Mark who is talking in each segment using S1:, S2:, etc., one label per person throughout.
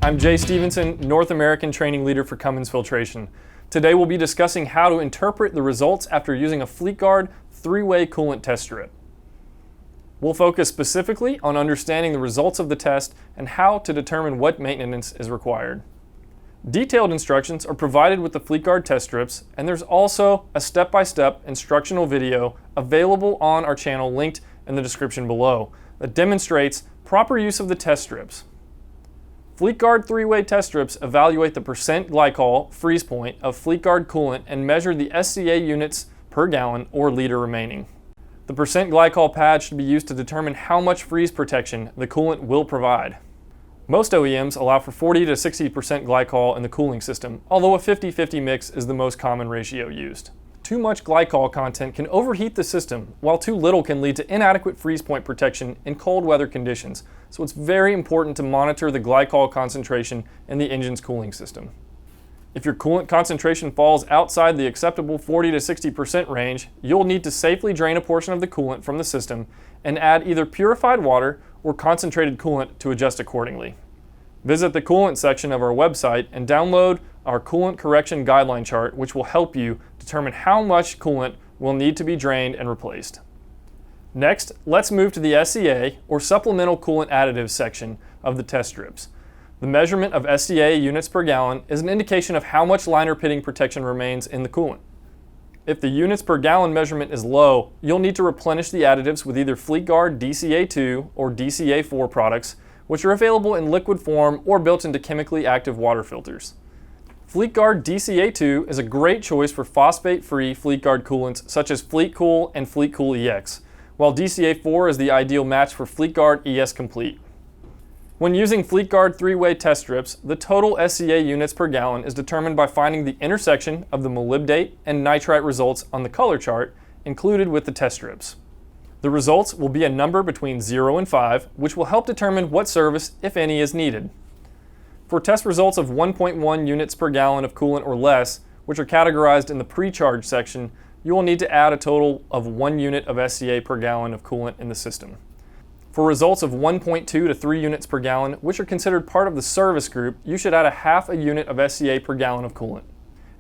S1: I'm Jay Stevenson, North American Training Leader for Cummins Filtration. Today we'll be discussing how to interpret the results after using a Fleetguard 3-way coolant test strip. We'll focus specifically on understanding the results of the test and how to determine what maintenance is required. Detailed instructions are provided with the Fleetguard test strips, and there's also a step-by-step instructional video available on our channel linked in the description below that demonstrates proper use of the test strips. Fleetguard 3-way test strips evaluate the percent glycol freeze point of Fleetguard coolant and measure the SCA units per gallon or liter remaining. The percent glycol pad should be used to determine how much freeze protection the coolant will provide. Most OEMs allow for 40 to 60% glycol in the cooling system, although a 50-50 mix is the most common ratio used. Too much glycol content can overheat the system, while too little can lead to inadequate freeze point protection in cold weather conditions, so it's very important to monitor the glycol concentration in the engine's cooling system. If your coolant concentration falls outside the acceptable 40 to 60% range, you'll need to safely drain a portion of the coolant from the system and add either purified water or concentrated coolant to adjust accordingly. Visit the coolant section of our website and download our coolant correction guideline chart, which will help you determine how much coolant will need to be drained and replaced. Next, let's move to the SCA, or supplemental coolant additives section of the test strips. The measurement of SCA units per gallon is an indication of how much liner pitting protection remains in the coolant. If the units per gallon measurement is low, you'll need to replenish the additives with either Fleetguard DCA2 or DCA4 products, which are available in liquid form or built into chemically active water filters. Fleetguard DCA2 is a great choice for phosphate-free Fleetguard coolants such as FleetCool and FleetCool EX, while DCA4 is the ideal match for Fleetguard ES Complete. When using Fleetguard 3-way test strips, the total SCA units per gallon is determined by finding the intersection of the molybdate and nitrite results on the color chart included with the test strips. The results will be a number between 0 and 5, which will help determine what service, if any, is needed. For test results of 1.1 units per gallon of coolant or less, which are categorized in the pre-charge section, you will need to add a total of 1 unit of SCA per gallon of coolant in the system. For results of 1.2 to 3 units per gallon, which are considered part of the service group, you should add a half a unit of SCA per gallon of coolant.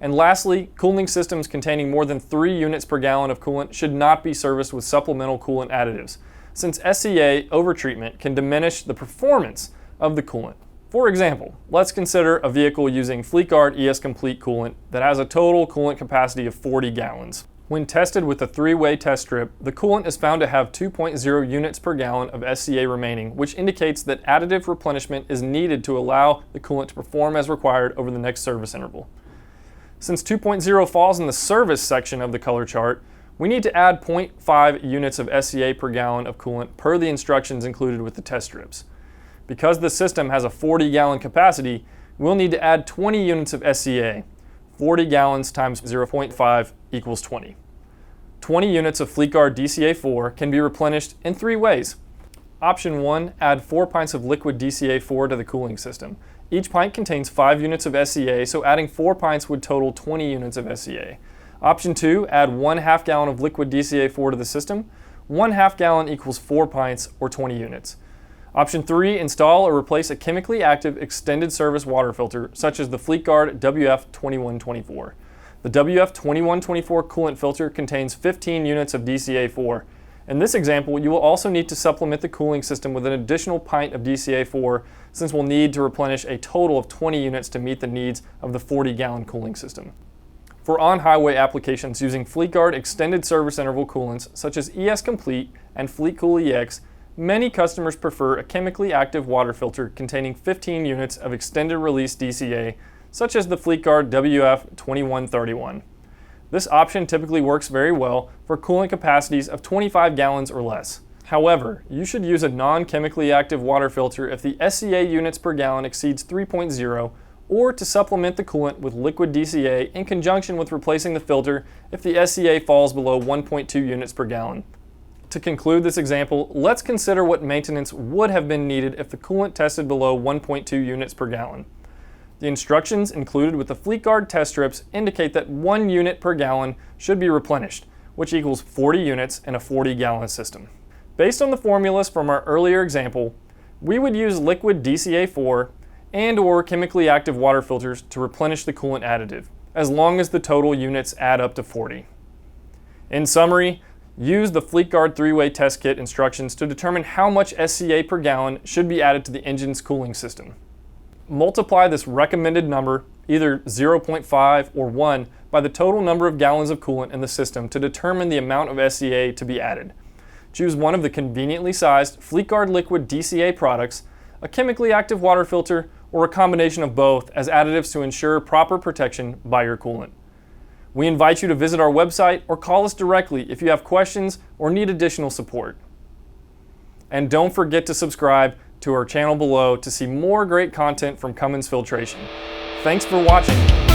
S1: And lastly, cooling systems containing more than 3 units per gallon of coolant should not be serviced with supplemental coolant additives, since SCA overtreatment can diminish the performance of the coolant. For example, let's consider a vehicle using Fleetguard ES Complete coolant that has a total coolant capacity of 40 gallons. When tested with a 3-way test strip, the coolant is found to have 2.0 units per gallon of SCA remaining, which indicates that additive replenishment is needed to allow the coolant to perform as required over the next service interval. Since 2.0 falls in the service section of the color chart, we need to add 0.5 units of SCA per gallon of coolant per the instructions included with the test strips. Because the system has a 40-gallon capacity, we'll need to add 20 units of SCA. 40 gallons times 0.5 equals 20. 20 units of Fleetguard DCA4 can be replenished in 3 ways. Option 1, add 4 pints of liquid DCA4 to the cooling system. Each pint contains 5 units of SCA, so adding 4 pints would total 20 units of SCA. Option 2, add 1/2 gallon of liquid DCA4 to the system. 1/2 gallon equals 4 pints or 20 units. Option 3, install or replace a chemically active extended service water filter, such as the Fleetguard WF2124. The WF2124 coolant filter contains 15 units of DCA4. In this example, you will also need to supplement the cooling system with an additional pint of DCA4, since we'll need to replenish a total of 20 units to meet the needs of the 40-gallon cooling system. For on-highway applications using Fleetguard extended service interval coolants, such as ES Complete and FleetCool EX, many customers prefer a chemically active water filter containing 15 units of extended release DCA, such as the Fleetguard WF2131. This option typically works very well for coolant capacities of 25 gallons or less. However, you should use a non-chemically active water filter if the SCA units per gallon exceeds 3.0, or to supplement the coolant with liquid DCA in conjunction with replacing the filter if the SCA falls below 1.2 units per gallon. To conclude this example, let's consider what maintenance would have been needed if the coolant tested below 1.2 units per gallon. The instructions included with the Fleetguard test strips indicate that 1 unit per gallon should be replenished, which equals 40 units in a 40-gallon system. Based on the formulas from our earlier example, we would use liquid DCA4 and/or chemically active water filters to replenish the coolant additive, as long as the total units add up to 40. In summary, use the Fleetguard 3-way test kit instructions to determine how much SCA per gallon should be added to the engine's cooling system. Multiply this recommended number, either 0.5 or 1, by the total number of gallons of coolant in the system to determine the amount of SCA to be added. Choose one of the conveniently sized Fleetguard liquid DCA products, a chemically active water filter, or a combination of both as additives to ensure proper protection by your coolant. We invite you to visit our website or call us directly if you have questions or need additional support. And don't forget to subscribe to our channel below to see more great content from Cummins Filtration. Thanks for watching.